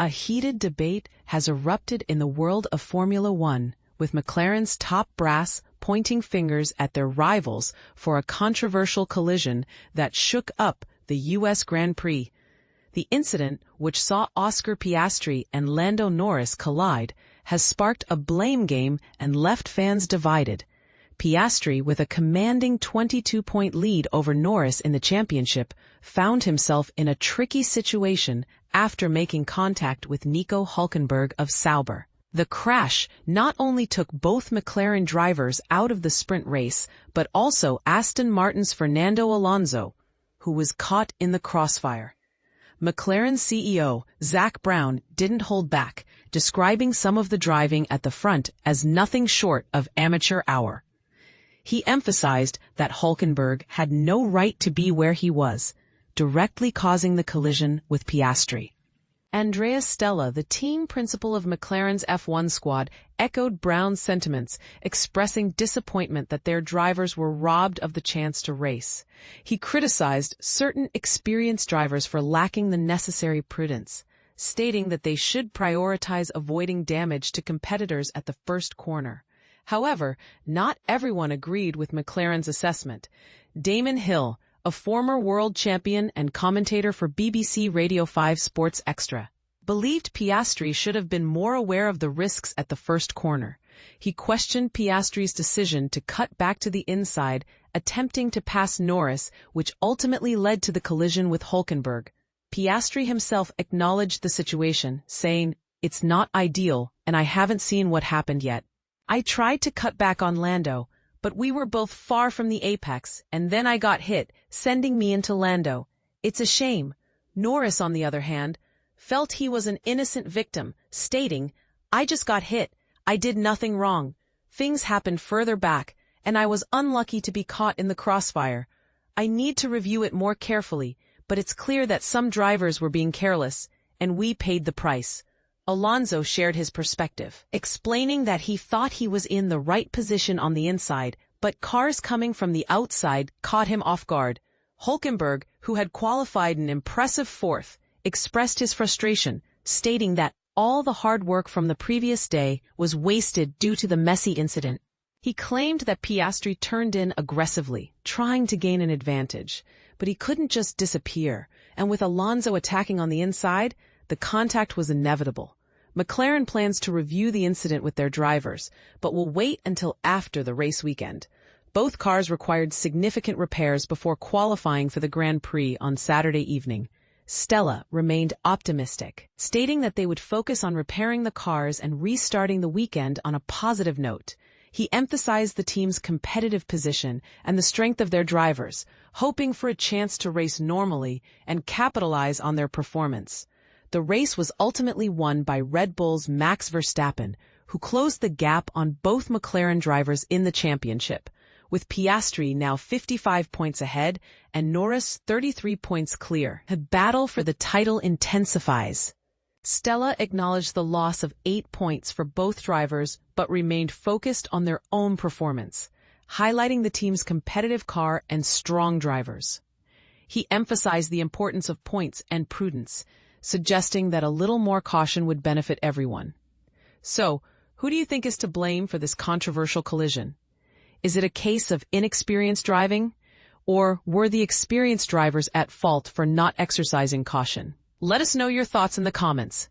A heated debate has erupted in the world of Formula One, with McLaren's top brass pointing fingers at their rivals for a controversial collision that shook up the US Grand Prix. The incident, which saw Oscar Piastri and Lando Norris collide, has sparked a blame game and left fans divided. Piastri, with a commanding 22-point lead over Norris in the championship, found himself in a tricky situation after making contact with Nico Hulkenberg of Sauber. The crash not only took both McLaren drivers out of the sprint race, but also Aston Martin's Fernando Alonso, who was caught in the crossfire. McLaren CEO Zak Brown didn't hold back, describing some of the driving at the front as nothing short of amateur hour. He emphasized that Hulkenberg had no right to be where he was, directly causing the collision with Piastri. Andrea Stella, the team principal of McLaren's F1 squad, echoed Brown's sentiments, expressing disappointment that their drivers were robbed of the chance to race. He criticized certain experienced drivers for lacking the necessary prudence, stating that they should prioritize avoiding damage to competitors at the first corner. However, not everyone agreed with McLaren's assessment. Damon Hill, a former world champion and commentator for BBC Radio 5 Sports Extra, believed Piastri should have been more aware of the risks at the first corner. He questioned Piastri's decision to cut back to the inside, attempting to pass Norris, which ultimately led to the collision with Hulkenberg. Piastri himself acknowledged the situation, saying, "It's not ideal, and I haven't seen what happened yet. I tried to cut back on Lando, but we were both far from the apex, and then I got hit, sending me into Lando. It's a shame." Norris, on the other hand, felt he was an innocent victim, stating, "I just got hit. I did nothing wrong. Things happened further back, and I was unlucky to be caught in the crossfire. I need to review it more carefully, but it's clear that some drivers were being careless, and we paid the price." Alonso shared his perspective, explaining that he thought he was in the right position on the inside, but cars coming from the outside caught him off guard. Hulkenberg, who had qualified an impressive fourth, expressed his frustration, stating that all the hard work from the previous day was wasted due to the messy incident. He claimed that Piastri turned in aggressively, trying to gain an advantage, but he couldn't just disappear, and with Alonso attacking on the inside, the contact was inevitable. McLaren plans to review the incident with their drivers, but will wait until after the race weekend. Both cars required significant repairs before qualifying for the Grand Prix on Saturday evening. Stella remained optimistic, stating that they would focus on repairing the cars and restarting the weekend on a positive note. He emphasized the team's competitive position and the strength of their drivers, hoping for a chance to race normally and capitalize on their performance. The race was ultimately won by Red Bull's Max Verstappen, who closed the gap on both McLaren drivers in the championship, with Piastri now 55 points ahead and Norris 33 points clear. The battle for the title intensifies. Stella acknowledged the loss of 8 points for both drivers but remained focused on their own performance, highlighting the team's competitive car and strong drivers. He emphasized the importance of points and prudence, suggesting that a little more caution would benefit everyone. So, who do you think is to blame for this controversial collision? Is it a case of inexperienced driving, or were the experienced drivers at fault for not exercising caution? Let us know your thoughts in the comments.